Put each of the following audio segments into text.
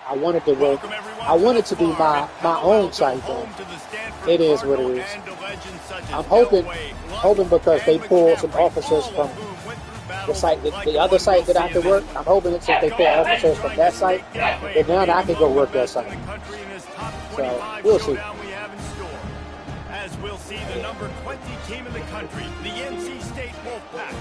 I wanted to work. I wanted to be my own site, though. It is what it is. I'm hoping because they pulled some officers from the site, the other site that I could work. I'm hoping that since they pull officers from that site, that now I can go work that site. So we'll see. As we'll see the number 20 team in the country, the NC State Wolfpack.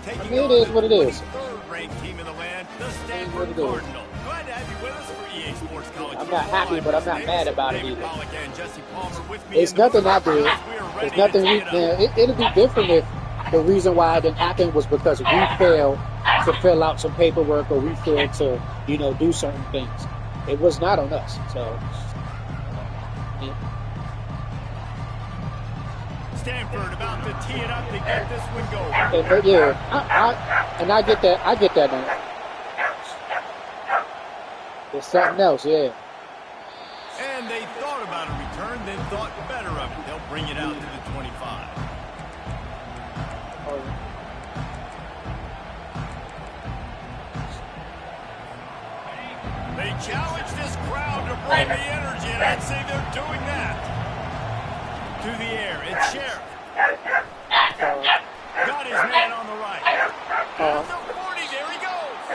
I mean, it is what it is. Third-ranked team in the land, the Stanford Cardinal. Glad to have you with us for EA Sports College. I'm not happy, but I'm not mad about it either. It's nothing I did. It's nothing. It'll be different if the reason why it didn't happen was because we failed to fill out some paperwork or we failed to, do certain things. It was not on us. So. Yeah. Stanford about to tee it up to get this one going. And I get that. I get that now. There's something else, yeah. And they thought about a return, then thought better of it. They'll bring it out to the 25. They challenge this crowd to bring the energy, and I'd say they're doing that. To the air, it's Sheriff. Got his man on the right. At the 40, there he goes.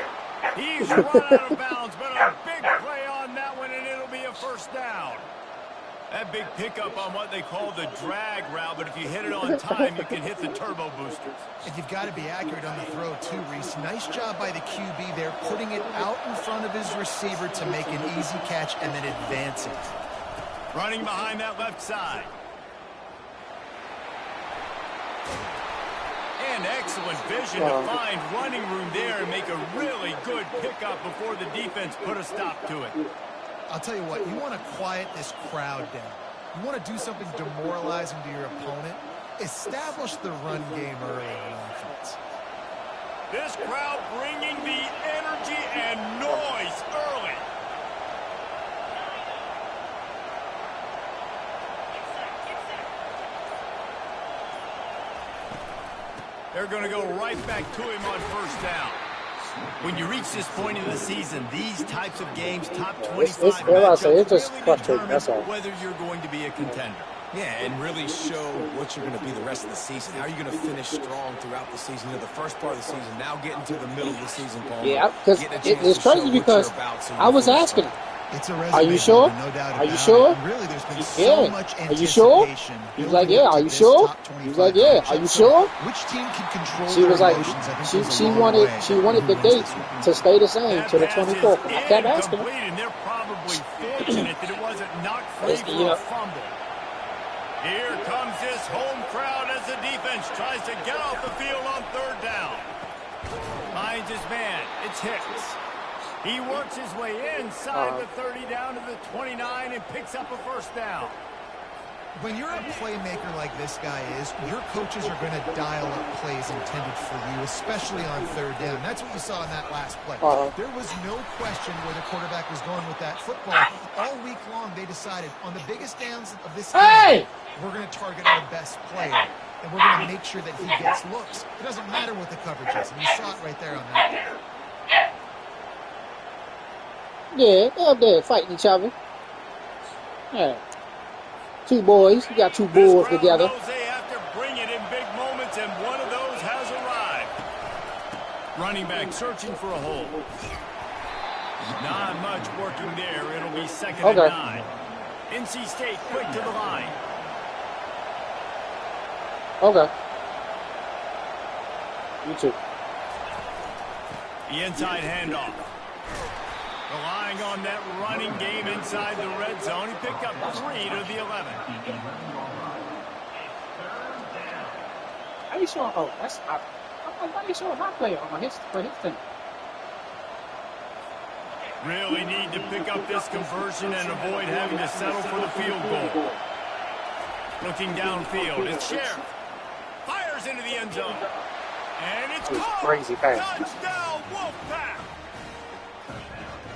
He's run out of bounds, but a big play on that one, and it'll be a first down. That big pickup on what they call the drag route, but if you hit it on time, you can hit the turbo boosters. And you've got to be accurate on the throw, too, Reese. Nice job by the QB there, putting it out in front of his receiver to make an easy catch and then advancing. Running behind that left side. And excellent vision to find running room there and make a really good pickup before the defense put a stop to it. I'll tell you what, you want to quiet this crowd down. You want to do something demoralizing to your opponent. Establish the run game early on offense. This crowd bringing the energy and noise early. They're going to go right back to him on first down. When you reach this point in the season, these types of games, top 25 matchups, it's just frustrating, that's all. Whether you're going to be a contender. Yeah, and really show what you're going to be the rest of the season. How are you going to finish strong throughout the season? The first part of the season, now getting to the middle of the season, Paul. Yeah, because it's crazy because I was asking him. Are you sure? No doubt are you sure? Really, there's been so much are you sure? He's like, yeah. Are you sure? He's like, yeah. Are you sure? Which team can control? She was like, she wanted the date to stay the same to the 24th. I kept asking her. They're probably fortunate that it wasn't knocked free for a fumble. Here comes this home crowd as the defense tries to get off the field on third down. Finds his man. It's Hicks. He works his way inside the 30 down to the 29 and picks up a first down. When you're a playmaker like this guy is, your coaches are going to dial up plays intended for you, especially on third down. That's what you saw in that last play. There was no question where the quarterback was going with that football. All week long, they decided on the biggest downs of this game, we're going to target our best player, and we're going to make sure that he gets looks. It doesn't matter what the coverage is, and you saw it right there on that. Yeah, they're up there fighting each other. Yeah. Two boys. You got two bulls together. They have to bring it in big moments, and one of those has arrived. Running back searching for a hole. Not much working there. It'll be second and 9. NC State quick to the line. Okay. You too. The inside handoff. Relying on that running game inside the red zone. He picked up 3 to the 11. How you showing? Oh, that's not. Why are you showing my player on his thing? Really need to pick up this conversion and avoid having to settle for the field goal. Looking downfield, it's Sheriff. Fires into the end zone. And it's caught. Crazy pass. Touchdown, Wolfpack.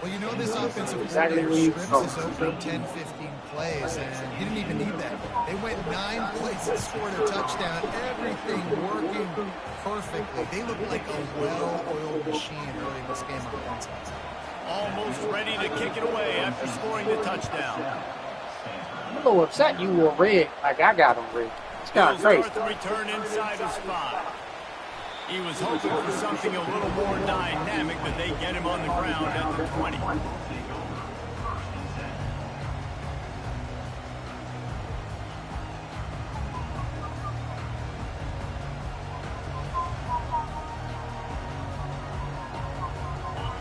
Well, you know this offensive coordinator scripts his opening 10, 15 plays, and he didn't even need that. They went 9 plays and scored a touchdown. Everything working perfectly. They look like a well-oiled machine early in this game offensively. Almost ready to kick it away after scoring the touchdown. I'm a little upset you were red like I got on red. It's kind of crazy. The return inside his 5. He was hoping for something a little more dynamic, but they get him on the ground at the 20.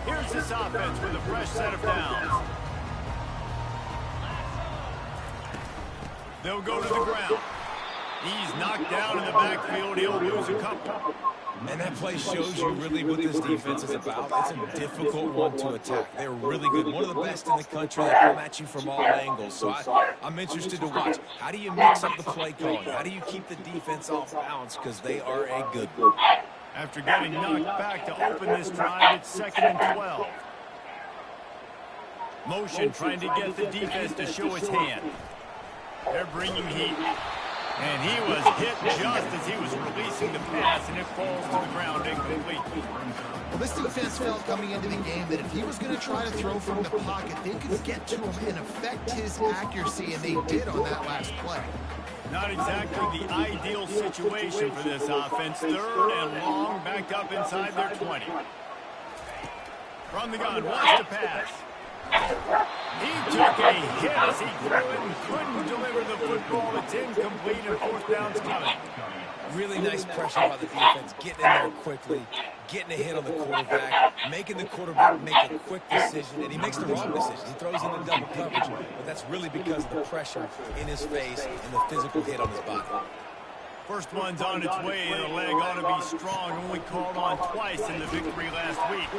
Here's this offense with a fresh set of downs. They'll go to the ground. He's knocked down in the backfield. He'll lose a couple. And that play shows you really what this defense is about. It's a difficult one to attack. They're really good. One of the best in the country. They come at you from all angles. So I'm interested to watch. How do you mix up the play calling? How do you keep the defense off balance? Because they are a good one. After getting knocked back to open this drive, it's 2nd and 12. Motion trying to get the defense to show his hand. They're bringing heat. And he was hit just as he was releasing the pass, and it falls to the ground incomplete. Well, this defense felt coming into the game that if he was going to try to throw from the pocket, they could get to him and affect his accuracy, and they did on that last play. Not exactly the ideal situation for this offense. 3rd and long, backed up inside their 20. From the gun, wants to pass. He took a hit as he threw it and couldn't deliver the football. It's incomplete and 4th down's coming. Really nice pressure by the defense, getting in there quickly, getting a hit on the quarterback, making the quarterback make a quick decision, and he makes the wrong decision. He throws into double coverage, but that's really because of the pressure in his face and the physical hit on his body. First one's on its way, and the leg ought to be strong. Only called on twice in the victory last week.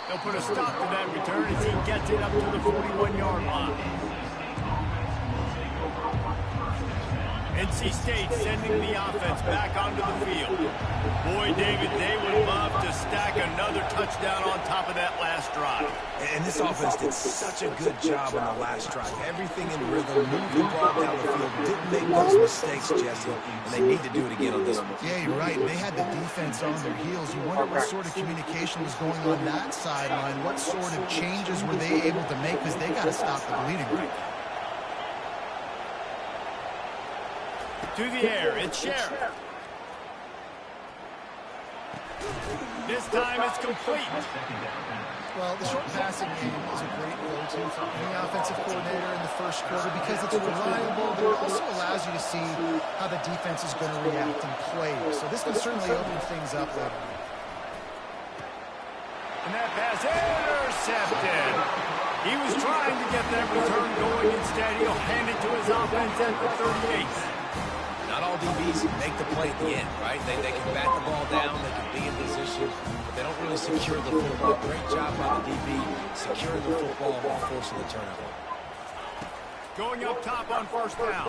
They'll put a stop to that return as he gets it up to the 41-yard line. NC State sending the offense back onto the field. Boy, David, they would love to stack another touchdown on top of that last drive. And this offense did such a good job on the last drive. Everything in rhythm, moved the ball down the field, didn't make those mistakes, Jesse, and they need to do it again on this one. Yeah, you're right. They had the defense on their heels. You wonder what sort of communication was going on that sideline. What sort of changes were they able to make, because they got to stop the bleeding right now. To the air, it's Sheriff. This time it's complete. Well, the short passing game is a great go-to for any offensive coordinator in the first quarter because it's reliable, but it also allows you to see how the defense is going to react and play. So this can certainly open things up later. And that pass intercepted. He was trying to get that return going. Instead, he'll hand it to his offense at the 38. Not all DBs make the play at the end, right? They can bat the ball down, they can be in position, but they don't really secure the football. Great job by the DB securing the football while forcing the turnover. Going up top on 1st down.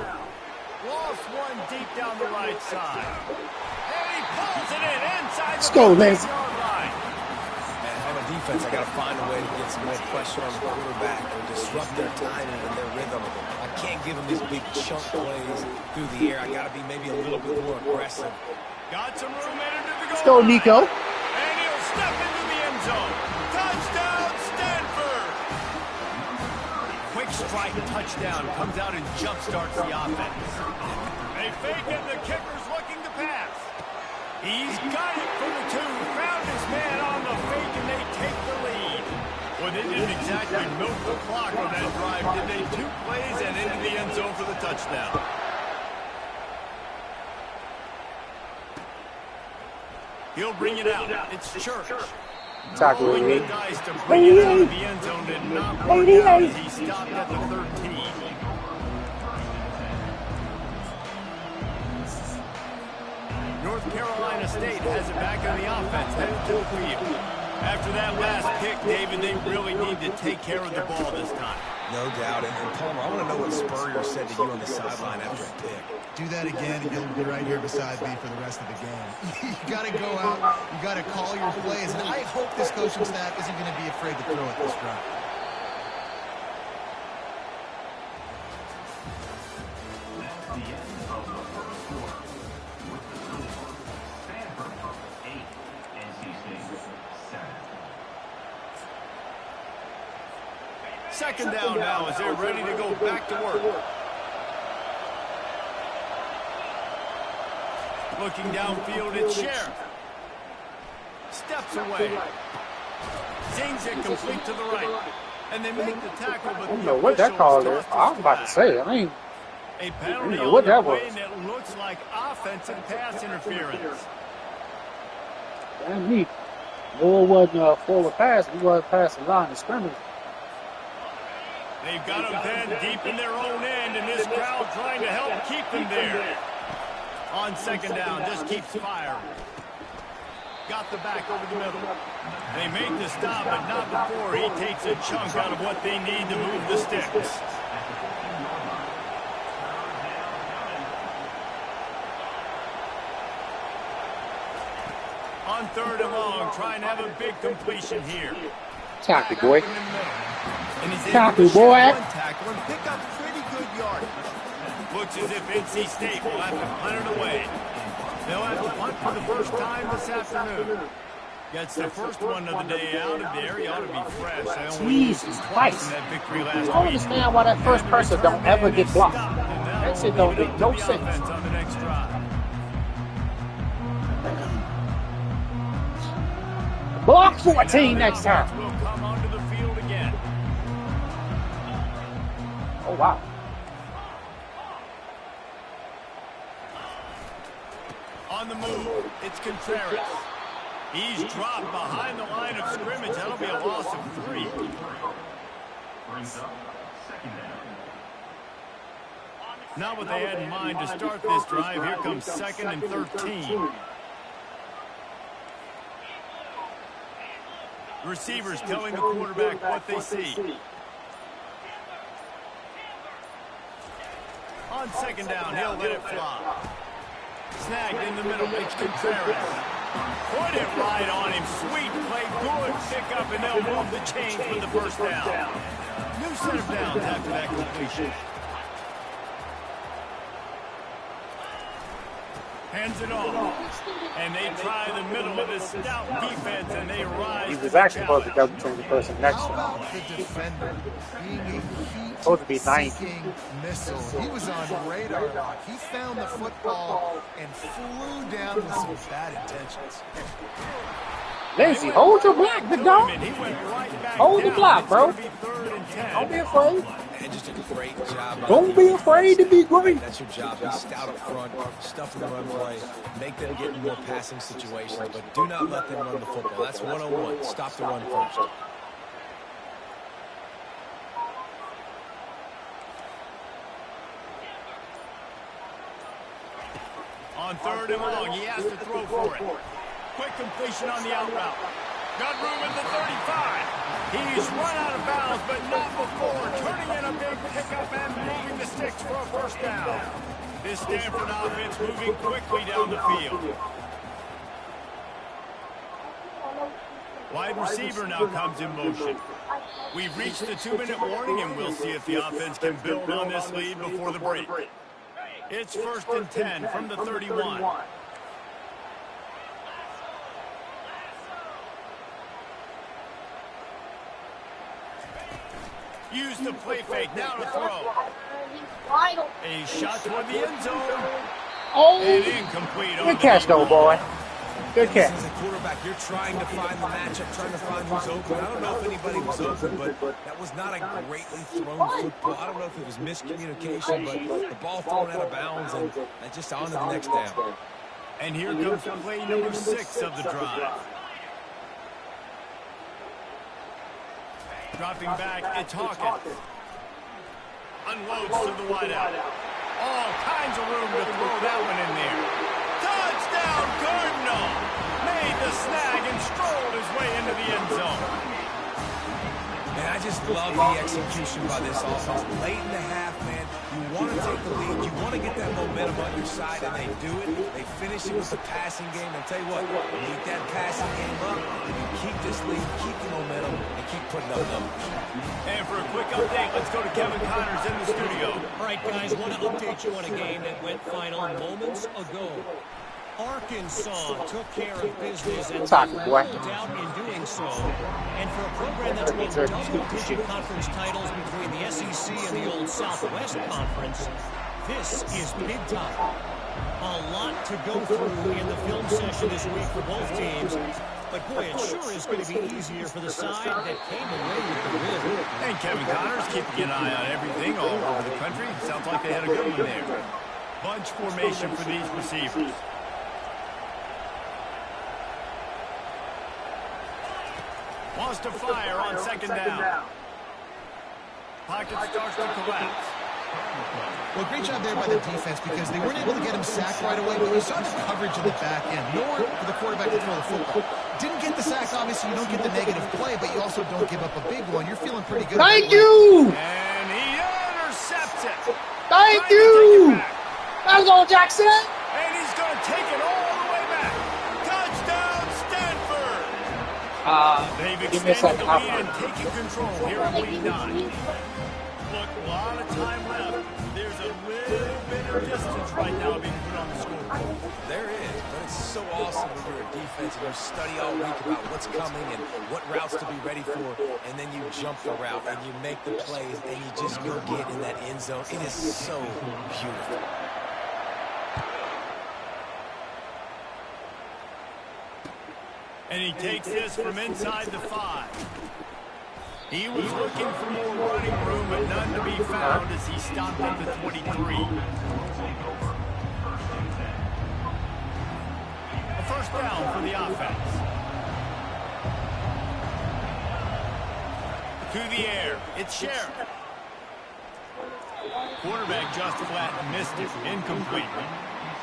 Lost one deep down the right side. And he pulls it in inside the 40-yard line. And on a defense, I got to find a way to get some more pressure on the quarterback or disrupt their timing and their rhythm. I can't give them these big chunk plays through the air. I got to be maybe a little bit more aggressive. Got some room into the goal. Let's go, Nico. And he'll step into the end zone. Touchdown, Stanford! Quick strike touchdown comes out and jump-starts the offense. They fake it, the kicker's looking to pass. He's got it for the 2. Found his man on the fake, and they take the lead. Well, they didn't exactly milk the clock on that drive, did they? 2 plays and into the end zone for the touchdown. He'll bring it out. It's Church. Rolling the dice to bring it out of the end zone did not work out as he stopped at the 13. North Carolina State has it back on the offense, headed to the field. After that last pick, David, they really need to take care of the ball this time. No doubt. And Palmer, I want to know what Spurrier said to you on the sideline after a pick. Do that again, and you'll be right here beside me for the rest of the game. You got to go out. You got to call your plays. And I hope this coaching staff isn't going to be afraid to throw at this drive. Second down now as they're ready to go back to work. Looking downfield, it's Sheriff. Steps away. Sings it complete to the right. And they make the tackle, but I don't know what that call is. I was about to say, I mean, a penalty what that was. and it looks like offensive pass interference. Damn neat. Moore wasn't forward pass. He wasn't passing the line of scrimmage. They've got them then deep in their own end, and this crowd trying to help keep them there. On second down, just keeps firing. Got the back over the middle. They make the stop, but not before he takes a chunk out of what they need to move the sticks. On third and long, trying to have a big completion here. Tackle, boy. And he's Tackle, boy. Tackle and pick up pretty good yardage. Looks as if NC State will have to punt it away. They'll have to punt for the first time this afternoon. Gets the first one of the day out of there. He ought to be fresh. Jesus Christ. That victory last I don't week. understand why that first person don't ever get blocked. That shit don't make no sense. On the next drive. Block 14 next time. Will come onto the field again. Oh, wow. On the move, it's Contreras. He's dropped behind the line of scrimmage. That'll be a loss of 3. Not what they had in mind to start this drive. Here comes 2nd and 13. Receivers telling the quarterback what they see. On second down, he'll let it fly. Snagged in the middle, it's Contreras. Put it right on him. Sweet play, good pick up, and they'll move the chains with the first down. New set of downs after that completion. Hands it off. And they try the middle of this stout defense, and they rise. He was actually supposed to go between the person next to him. The defender being a Supposed to be 90. heat-seeking missile. He was on radar lock. He found the football and flew down with some bad intentions. Lazy, hold your block, big dog. Hold the block, bro. Don't be afraid. And just a great job. Don't be afraid to be great. That's your job. Be stout up front, stuff in the run play, make them get in more passing situations, but do not let them run the football. That's one-on-one. Stop the run first. On third and long, he has to throw for it. Quick completion on the out route. Got room at the 35. He's run out of bounds, but not before. Turning in a big pickup and moving the sticks for a first down. This Stanford offense moving quickly down the field. Wide receiver now comes in motion. We've reached the 2-minute warning, and we'll see if the offense can build on this lead before the break. It's 1st and 10 from the 31. Use the play fake, now to throw. A shot toward the end zone. Oh, And incomplete. good catch, though, boy. Good catch. As a quarterback, you're trying to find the matchup, trying to find who's open. I don't know if anybody was open, but that was not a greatly thrown football. I don't know if it was miscommunication, but the ball thrown out of bounds and just on to the next down. And here comes play number 6 of the drive. Dropping back, it's Hawkins. Unloads to the wideout. All kinds of room to throw that one in there. Touchdown, Cardinal! Made the snag and strolled his way into the end zone. Man, I just love the execution by this offense. Late in the half, man, you want to take the lead. You want to get that momentum on your side, and they do it. They finish it with the passing game. And tell you what, you get that passing game up, you keep this lead, keep the momentum, and keep putting up numbers. And for a quick update, let's go to Kevin Connors in the studio. All right, guys, want to update you on a game that went final moments ago. Arkansas took care of business and Talk, boy. out in doing so. And for a program that's won double-digit conference titles between the SEC and the old Southwest Conference, this is big time. A lot to go through in the film session this week for both teams. But, boy, it sure is going to be easier for the side that came away with the win. And Kevin Connors keeping an eye on everything all over the country. Sounds like they had a good one there. Bunch formation for these receivers. Wants to fire on second down. Pocket starts to collapse. Well, great job there by the defense because they weren't able to get him sacked right away, but you saw the coverage in the back end. Nowhere for the quarterback to throw the football. Didn't get the sack, obviously. You don't get the negative play, but you also don't give up a big one. You're feeling pretty good. Thank you! And he intercepts it. Thank you! Let's go, Jackson! And he's going to take it all the way back. Touchdown, Stanford! They've give me a extended second. the lead and taken control here in week 9. Look, a lot of time left. There's a little bit of distance right now being put on the scoreboard. There is, but it's so awesome when you're a defense and you study all week about what's coming and what routes to be ready for, and then you jump the route and you make the plays and you just go get in that end zone. It is so beautiful. And he takes this from inside the 5. He was looking for more running room, but none to be found as he stopped at the 23. A first down for the offense. To the air, it's Sheriff. Quarterback just flat missed it, incomplete.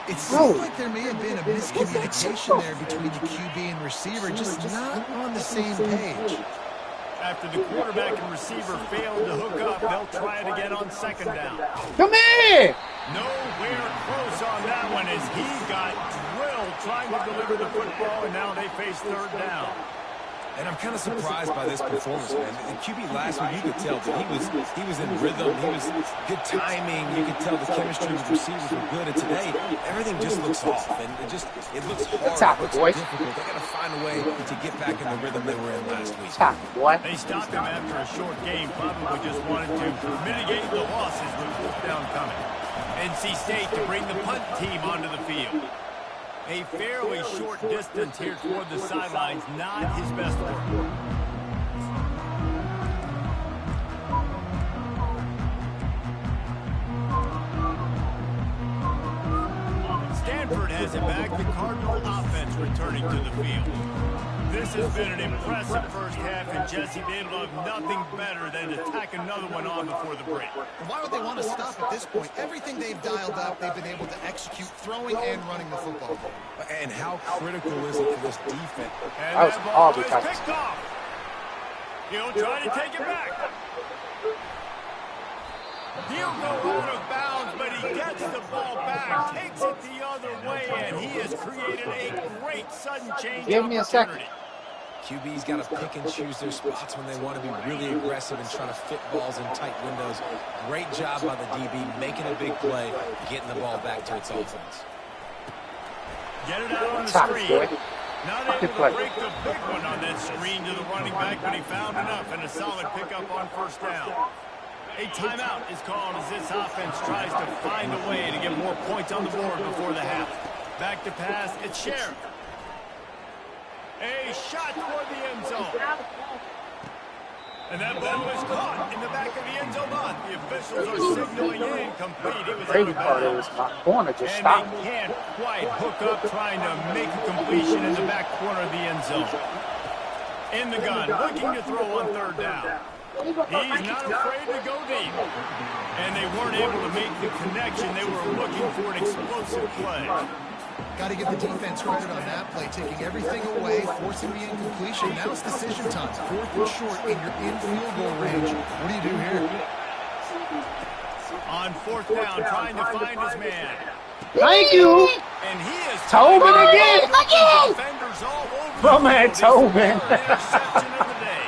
It seemed like there may have been a miscommunication there between the QB and receiver, just not on the same page. After the quarterback and receiver failed to hook up, they'll try it again on second down. Come here! Nowhere close on that one as he got drilled trying to deliver the football, and now they face third down. And I'm kind of surprised by this performance, man. The QB last week, you could tell that he was in rhythm. He was good timing. You could tell the chemistry with receivers were good. And today, everything just looks off, and it looks hard. It looks difficult. They got to find a way to get back in the rhythm they were in last week. They stopped him after a short game. Probably just wanted to mitigate the losses with fourth down coming. NC State to bring the punt team onto the field. A fairly short distance here toward the sidelines, not his best work. Stanford has it back, the Cardinal offense returning to the field. This has been an impressive first half, and Jesse, they'd love nothing better than to tack another one on before the break. And why would they want to stop at this point? Everything they've dialed up, they've been able to execute throwing and running the football game. And how critical is it for this defense? And that ball is picked off. He'll try to take it back. He'll go out of bounds, but he gets the ball back, takes it the other way, and he has created a great sudden change. Give me a second. QB's got to pick and choose their spots when they want to be really aggressive and try to fit balls in tight windows. Great job by the DB, making a big play, getting the ball back to its offense. Get it out on the screen. Not able to break the big one on that screen to the running back, but he found enough and a solid pickup on first down. A timeout is called as this offense tries to find a way to get more points on the board before the half. Back to pass, it's Sheriff. A shot toward the end zone. And that ball is caught in the back of the end zone. The officials are signaling incomplete. It was out of bounds. And they can't quite hook up trying to make a completion in the back corner of the end zone. In the gun, looking to throw on third down. He's not afraid to go deep. And they weren't able to make the connection. They were looking for an explosive play. Got to give the defense credit on that play, taking everything away, forcing the incompletion. Now it's decision time. Fourth and short, and you're in field goal range. What do you do here? On fourth down, trying to find his man. Thank you. And he is Tobin again. Defenders all over. My man Tobin. Interception of the day.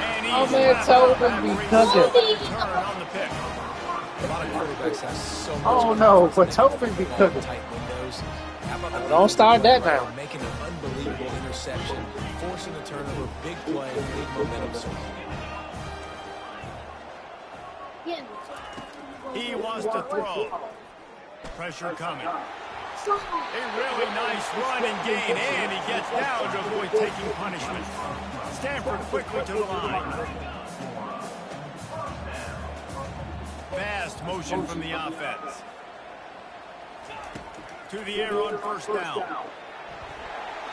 And he's man Tobin be cooking. return on the pick. A lot of quarterbacks have so much. Oh no, but Tobin be cooking. Tight windows. How about the Don't start that now. Making an unbelievable interception, forcing a turnover, big play, big momentum swing. He wants to throw. Pressure coming. A really nice run and gain, and he gets down to avoid taking punishment. Stanford quickly to the line. Fast motion from the offense. To the air on first down.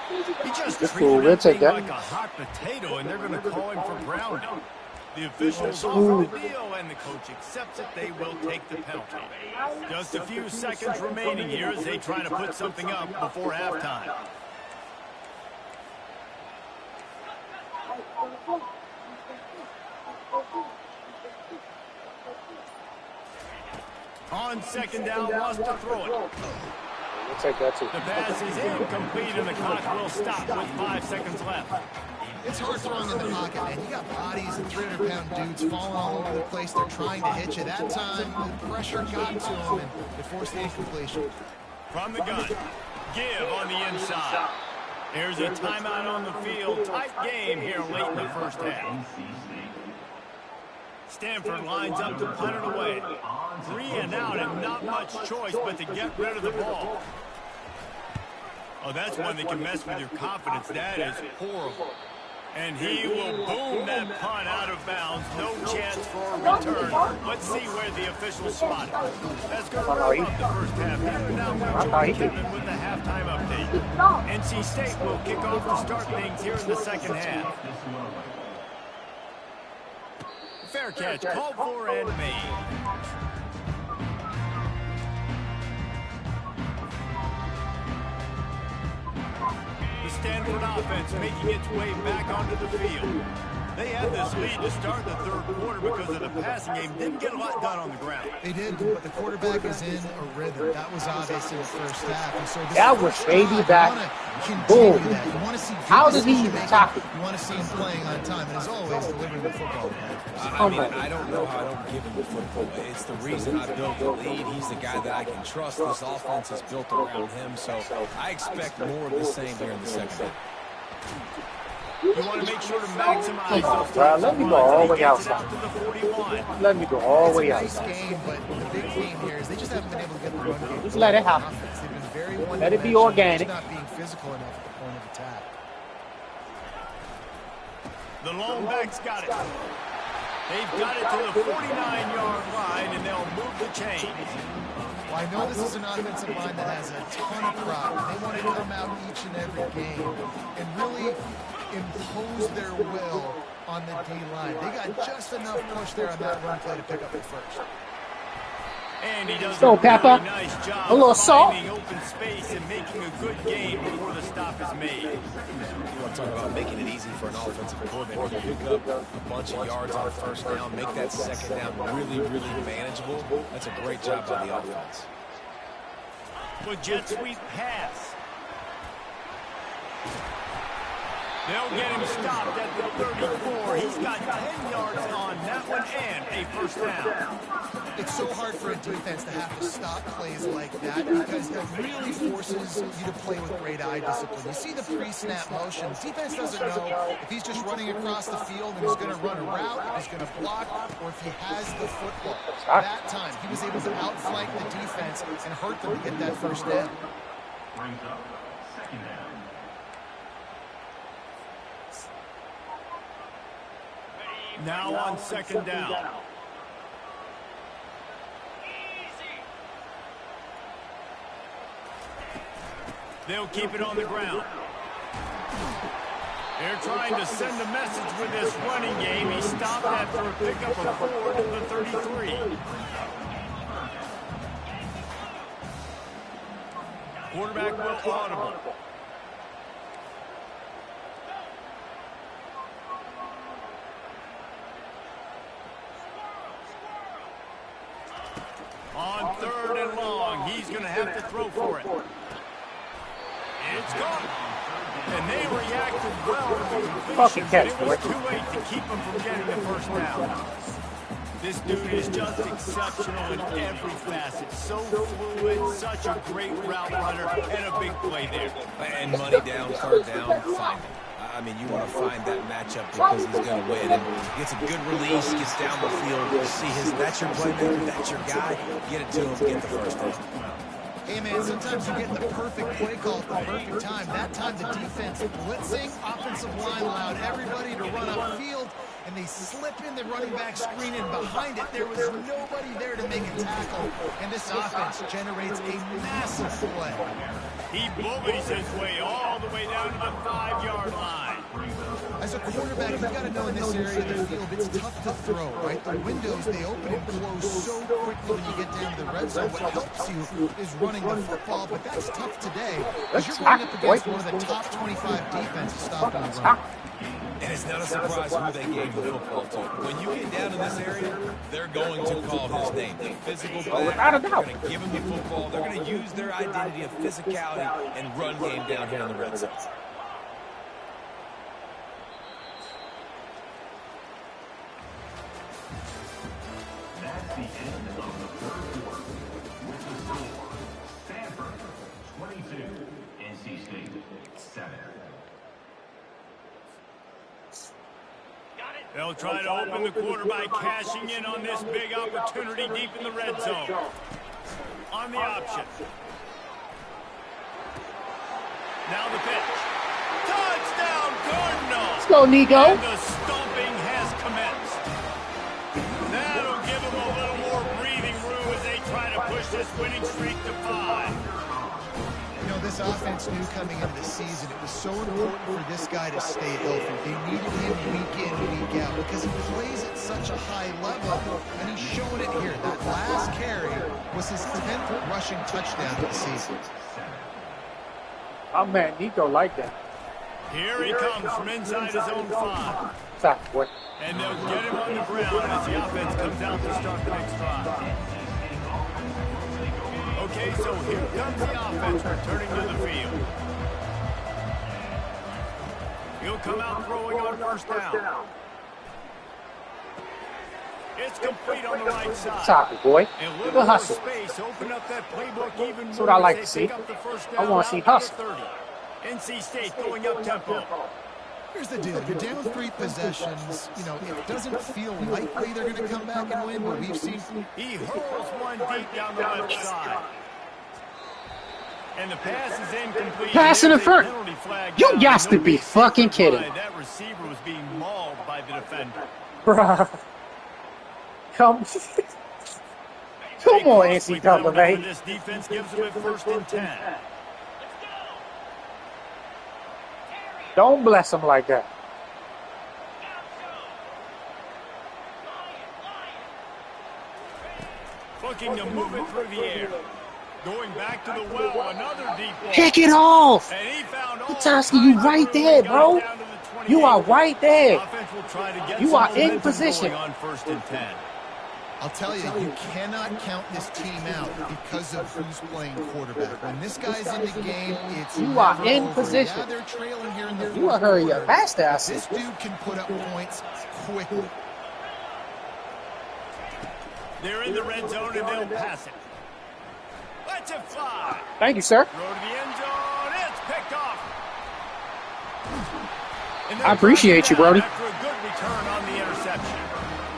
He just treated that thing like a hot potato, and they're going to call him for grounding. The officials offer the deal, and the coach accepts it. They will take the penalty. Just a few seconds remaining here as they try to put something up before halftime. On second down, wants to throw it. We'll take that too. The pass is incomplete, and the clock will stop with 5 seconds left. It's hard throwing in the pocket, man. You got bodies and 300-pound dudes falling all over the place. They're trying to hit you. That time, the pressure got to them, and it forced the incompletion. From the gun, give on the inside. There's a timeout on the field. Tight game here late in the first half. Stanford lines up to punt it away. 3 and out, and not much choice but to get rid of the ball. Oh, that's one that can mess with your confidence. That is horrible. And he will boom that punt out of bounds. No chance for a return. Let's see where the officials spot it. That's going to wrap up the first half. Now we'll join Kevin with the halftime update. NC State will kick off to start things here in the second half. Fair catch, called for and made. Stanford offense making its way back onto the field. They had this lead to start the third quarter because of the passing game. Didn't get a lot done on the ground. They did, but the quarterback is in a rhythm. That was obvious in the first half. And so that was baby back. Boom. You want to see how did he even tackle? You want to see him playing on time, and as always, delivering the football. I don't know how I don't give him the football. It's the reason I built the lead. He's the guy that I can trust. This offense is built around him, so I expect more of the same here in the second half. You want to make sure to maximize those times. Let me go all the way outside. Let me go all the way outside. Nice game, but the big theme here is they just haven't been able to get the run game. Just let it happen. Let it be organic. Not being physical enough at the point of attack. The lone back's got it. They've got it to the 49-yard line, and they'll move the chains. Well, I know this is an offensive line that has a ton of pride. They want to come out each and every game and really impose their will on the D-line. They got just enough push there on that run play to pick up the first. And he does so, a Pepper, really nice job a little salt, finding open space and making a good game before the stop is made. You want to talk about making it easy for an offensive coordinator to pick up a bunch of yards on first down, make that second down really, really manageable. That's a great job by the offense. With jet sweep pass. They'll get him stopped at the 34. He's got 10 yards on that one and a first down. It's so hard for a defense to have to stop plays like that because it really forces you to play with great eye discipline. You see the pre-snap motion. Defense doesn't know if he's just running across the field and he's going to run a route, if he's going to block, or if he has the football. That time, he was able to outflank the defense and hurt them to get that first down. Brings up second down. Now on second down. They'll keep it on the ground. They're trying to send a message with this running game. He stopped after a pickup of 4 to the 33. Quarterback will audible. On third and long, he's going to have to throw for it. It's gone. And they reacted well to the completion, but it was too late to keep them from getting the first down. This dude is just exceptional in every facet. So fluid, such a great route runner, and a big play there. And money down, third down, find him. I mean, you want to find that matchup because he's going to win. And gets a good release, gets down the field. You see that's your playmaker, that's your guy. Get it to him, get the first down. Hey, man, sometimes you get the perfect play call at the perfect time. That time the defense blitzing, offensive line allowed everybody to run upfield, and they slip in the running back screen, and behind it there was nobody there to make a tackle, and this offense generates a massive play. He bullies his way all the way down to the 5-yard line. As a quarterback, you've got to know in this area of the field, it's tough to throw, right? The windows, they open and close so quickly when you get down to the red zone. What helps you is running the football, but that's tough today because you're going up against one of the top 25 defenses stopping the run. And it's not a surprise who they gave the football to. When you get down in this area, they're going to call his name. The physical back, they're going to give him the football. They're going to use their identity of physicality and run game down here on the red zone. That's the end of the third quarter. With the score, Stanford 22, NC State 7. They'll try to open the quarter by cashing in on this big opportunity deep in the red zone. On the option. Now the pitch. Touchdown, Cardinals! Let's go, Nico. And the stomping has commenced. That'll give them a little more breathing room as they try to push this winning streak to 5. You know, this offense knew coming into the season it was so important for this guy to stay healthy. They needed him week in, week out because he plays at such a high level, and he's showing it here. That last carry was his 10th rushing touchdown of the season. Oh, man, Nico like that. Here he comes from inside his own 5. Stop, boy. And they'll get him on the ground as the offense comes out to start the next drive. Okay, so here comes the offense returning to the field. He'll come out throwing on first down. It's complete on the right side. Stop it, boy. Good hustle. Space, open up that playbook even That's more what I like as to they see. pick up the first I down want to see out to the hustle. 30. NC State going up tempo. Here's the deal. You're down 3 possessions. You know, it doesn't feel likely they're going to come back and win, but we've seen. He hurls one deep down the left side. And the pass is incomplete. Pass interference. You got to be fucking kidding. That receiver was being mauled by the defender. Bruh. Come on, NCAA, man. This defense gives them a 1st and 10. Don't bless him like that. Looking to move it through the air. Going back to the well, another deep ball. Pick it off. And he found all Petoskey, you right there, bro. You are right there. You are in position. On 1st and 10. I'll tell you, you cannot count this team out because of who's playing quarterback. When this guy's in the game, it's you are in over. position. Yeah, they're trailing here in the you will hurry up past that. This dude can put up points quickly. They're in the red zone and they'll pass it. Let's it fly. Thank you, sir. Throw to the end zone. It's picked off. I appreciate you, Brody. After a good return on the interception.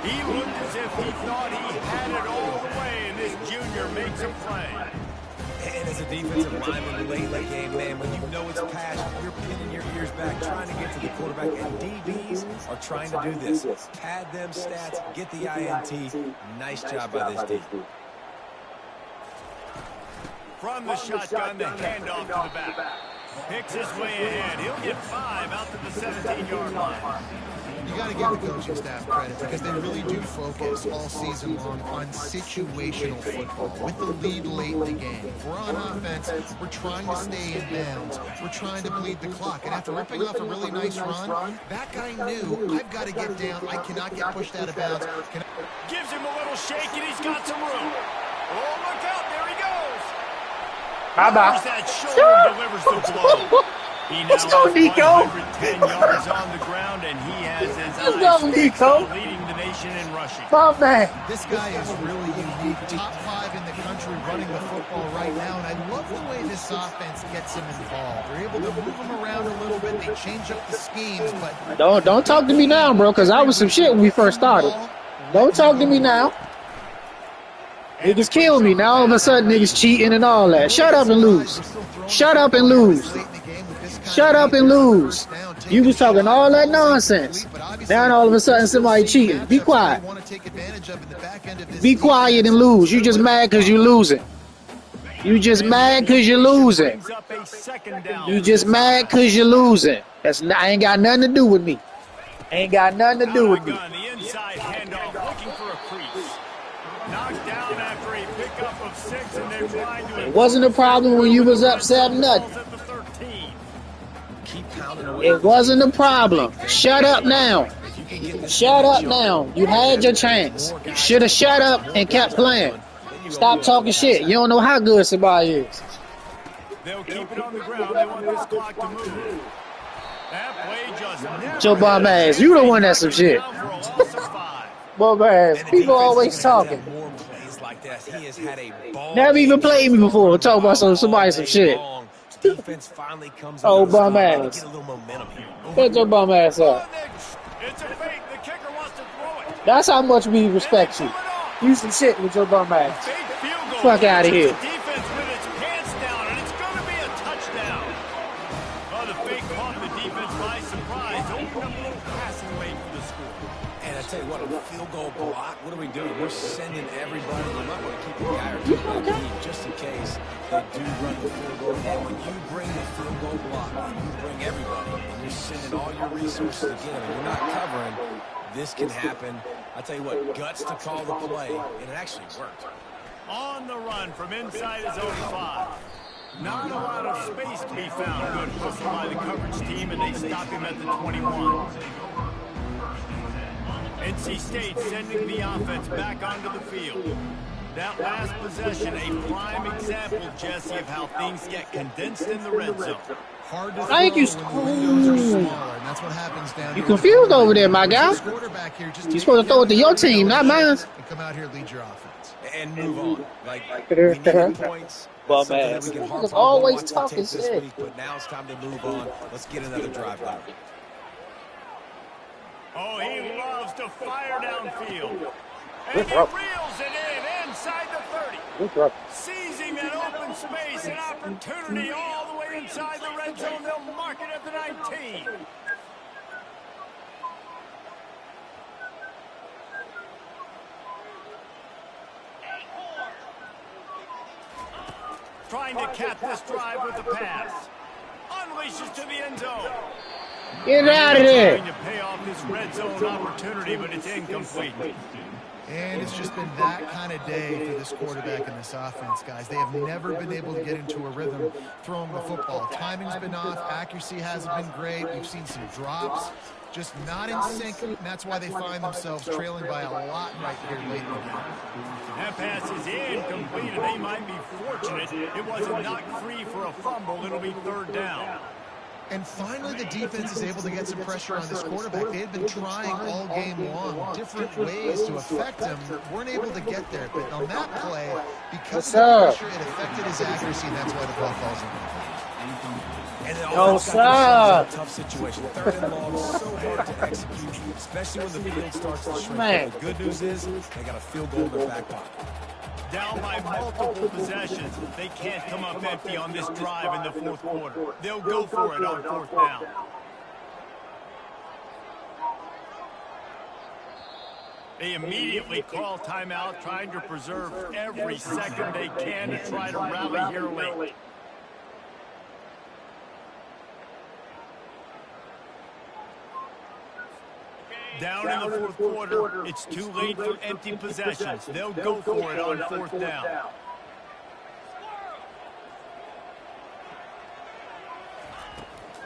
He looked as if he thought he had it all the way, and this junior makes a play. And as a defensive lineman late in the game, man, when you know it's pass, you're pinning your ears back, trying to get to the quarterback, and DBs are trying to do this. Pad them stats, get the INT. Nice job by this team. From the shotgun, the handoff to the back. Picks his way ahead. He'll get 5 out to the 17-yard line. You got to give the coaching staff credit because they really do focus all season long on situational football with the lead late in the game. If we're on offense, we're trying to stay in bounds. We're trying to bleed the clock. And after ripping off a really nice run, that guy knew, I've got to get down. I cannot get pushed out of bounds. Gives him a little shake, and he's got some room. Oh, look out. There he goes. Bye-bye. That shoulder delivers the blow. Let's go, Nico. 110 yards on the ground, and he has his Let's go, Nico. leading the nation in rushing. My man. This guy is really unique. Top 5 in the country running the football right now, and I love the way this offense gets him involved. They're able to move him around a little bit. They change up the schemes, but Don't talk to me now, bro, because I was some shit when we first started. Don't talk to me now. Niggas kill me. Now all of a sudden niggas cheating and all that. Shut up and lose. Shut up and lose. Shut up and lose. You was talking all that nonsense. Now all of a sudden somebody cheating. Be quiet. Be quiet and lose. You just mad because you're losing. You just mad because you're losing. You just mad because you're losing. I ain't got nothing to do with me. Ain't got nothing to do with me. The inside handoff, looking for a crease. Knocked down after a pickup of 6, and they're trying to. It wasn't a problem when you was up 7-0. It wasn't a problem. Shut up now. Shut up now. You had your chance. You should have shut up and kept playing. Stop talking shit. You don't know how good somebody is. They'll keep it on the ground. They want this clock to move. That play just never Your bum ass. You the one that's some shit. Bum ass. People always talking. Never even played me before. Talk about somebody some shit. Oh, bum ass. Get your bum ass up. It's a fake. The kicker wants to throw it. That's how much we respect you. You some shit with your bum ass. Fuck out of here. Defense with its pants down, and it's going to be a touchdown. Oh, the fake caught the defense by surprise. Opened up a little passing lane for the score. And I tell you what, a field goal block, what are we doing? We're sending everybody. We might want to keep a guy or two back deep just in case they do run the field goal. And when you bring the field goal block, you bring everybody, and you're sending all your resources again, and you're not covering, this can happen. I tell you what, guts to call the play, and it actually worked. On the run from inside his own 5. Not a lot of space to be found. Good hustle by the coverage team, and they stop him at the 21. NC State sending the offense back onto the field. That last possession, a prime example, Jesse, of how things get condensed in the red zone. hard to I think you. that's what happens down You confused over there, my guy. You're supposed to throw it to your team, not mine. And come out here, lead your offense, and move on. Like we need points. Bum ass. Niggas always talking shit. But now it's time to move on. Let's get another drive going. Oh, he loves to fire downfield. And he reels it in inside the 30. Seizing that open space, an opportunity all the way inside the red zone. They'll mark it at the 19. Trying to cap this drive with the pass. Unleashes to the end zone. Get out of there. Trying to pay off this red zone opportunity, but it's incomplete. And it's just been that kind of day for this quarterback and this offense, guys. They have never been able to get into a rhythm throwing the football. Timing's been off. Accuracy hasn't been great. We've seen some drops. Just not in sync, and that's why they find themselves trailing by a lot right here late in the game. That pass is incomplete, and they might be fortunate it wasn't knocked free for a fumble. It'll be third down. And finally, the defense is able to get some pressure on this quarterback. They had been trying all game long, different ways to affect him. Weren't able to get there. But on that play, because of the pressure, it affected his accuracy, and that's why the ball falls in. And a tough situation. Third and long, so hard to execute, especially when the field starts to shrink. The good news is they got a field goal in their back pocket. Down by multiple possessions. They can't come up empty on this drive in the fourth quarter. They'll go for it on fourth down. They immediately call timeout, trying to preserve every second they can to try to rally here late. Down in the fourth quarter, it's too late for empty possessions. They'll go for it on fourth down.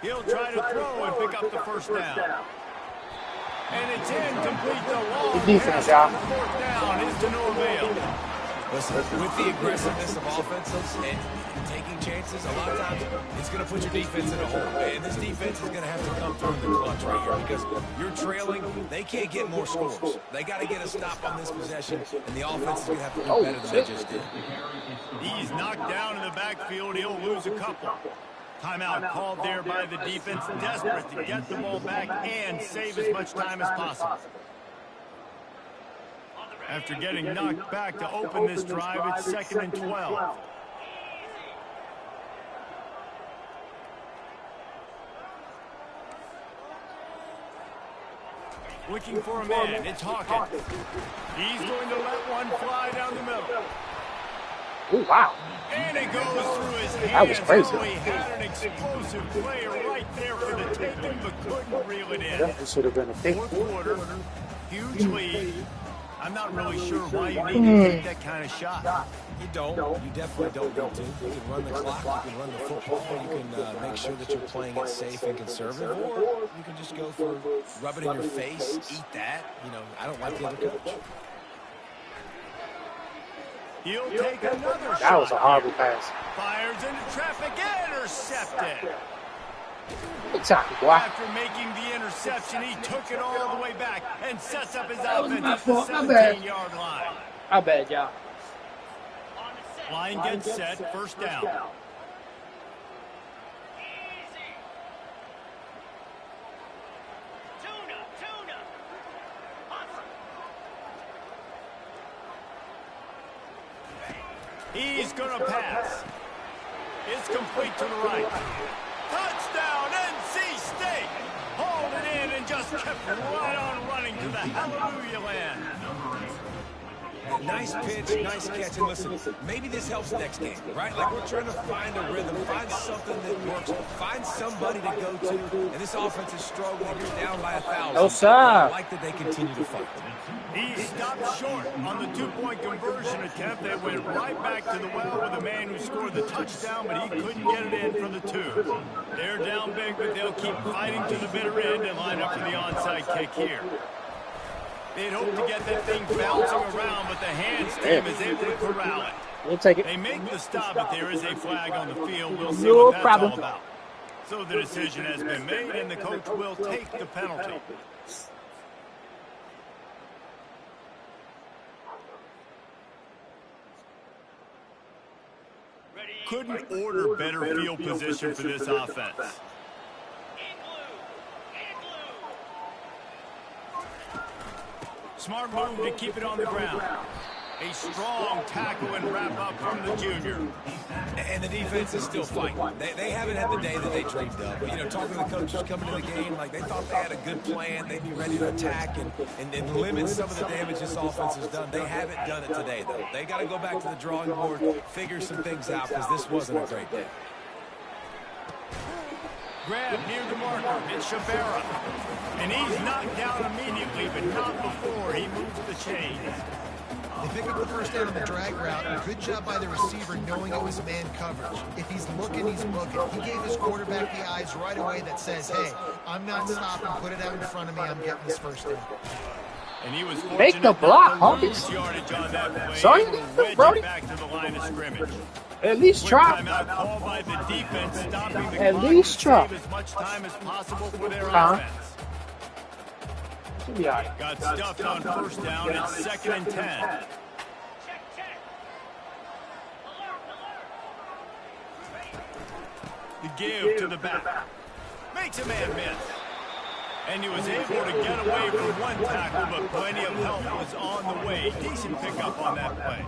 He'll try to throw and pick up the first down. And it's incomplete. The long defense, y'all. fourth down is to no avail. Listen, with the aggressiveness of offenses and taking chances, a lot of times it's going to put your defense in a hole. And this defense is going to have to come through in the clutch right here because you're trailing. They can't get more scores. They got to get a stop on this possession, and the offense is going to have to do better than they just did. He's knocked down in the backfield. He'll lose a couple. Timeout called there by the defense, desperate to get the ball back and save as much time as possible. After getting knocked back to open this drive, it's 2nd and 12. Looking for a man, it's Hawkins. He's going to let one fly down the middle. Oh, wow. And it goes through his hands. That was crazy. Oh, he had an explosive player right there for the taking, but couldn't reel it in. That should have been a pick. Fourth quarter, huge lead. I'm not really sure why you need to take that kind of shot. You don't. You definitely don't need to. You can run the clock, you can run the football, you can make sure that you're playing it safe and conservative, or you can just go for rub it in your face, eat that. You know, I don't like the other coach. He'll take another shot. That was a horrible pass. Fires into traffic, intercepted. Exactly, boy. After making the interception, he took it all the way back and sets up his offense at the My bad. 17-yard line. I bad, y'all. Line gets set, first down. He's going to pass. It's complete to the right. Touchdown, NC State. Hauled it in and just kept right on running to the hallelujah land. Nice pitch, nice catch, and listen, maybe this helps next game, right? Like, we're trying to find a rhythm, find something that works, find somebody to go to, and this offense is struggling. You're down by 1,000. Oh, sir. I like that they continue to fight. He stopped short on the two-point conversion attempt. They went right back to the well with the man who scored the touchdown, but he couldn't get it in for the two. They're down big, but they'll keep fighting to the bitter end and line up for the onside kick here. They'd hope to get that thing bouncing around, but the hands team is able to corral it. We'll take it. They make the stop, but there is a flag on the field. We'll see what that's all about. So the decision has been made, and the coach will take the penalty. Couldn't order better field position for this offense. Smart move to keep it on the ground. A strong tackle and wrap up from the junior. And the defense is still fighting. They haven't had the day that they dreamed of. But, you know, talking to the coaches coming to the game, like, they thought they had a good plan. They'd be ready to attack and limit some of the damage this offense has done. They haven't done it today, though. They got to go back to the drawing board, figure some things out, because this wasn't a great day. Grab near the marker. It's Shabara. And he's knocked down immediately, but not before he moves the chains. They pick up the first down on the drag route. Good job by the receiver knowing it was man coverage. If he's looking, he's looking. He gave his quarterback the eyes right away that says, hey, I'm not stopping. Put it out in front of me. I'm getting this first down. And he was Make the block, Hawkins. Sorry, Brody. Back to the line of scrimmage. At least try. Called by the defense, stopping the At least try. save as much time as possible for their offense. Should be all right. Got stuffed on first down. It's 2nd and 10. The give to the back. Makes a man miss. And he was able to get away from one tackle, but plenty of help was on the way. Decent pickup on that play.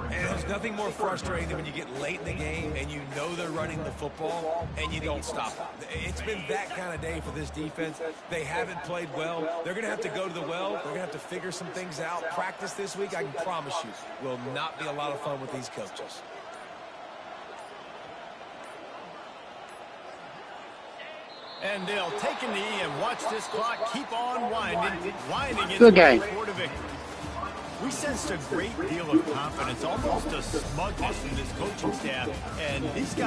And there's nothing more frustrating than when you get late in the game and you know they're running the football and you don't stop them. It's been that kind of day for this defense. They haven't played well. They're going to have to go to the well. They're going to have to figure some things out. Practice this week, I can promise you, will not be a lot of fun with these coaches. And they'll take a knee and watch this clock keep on winding its Good way game. toward a victory. We sensed a great deal of confidence, almost a smugness in this coaching staff, and these guys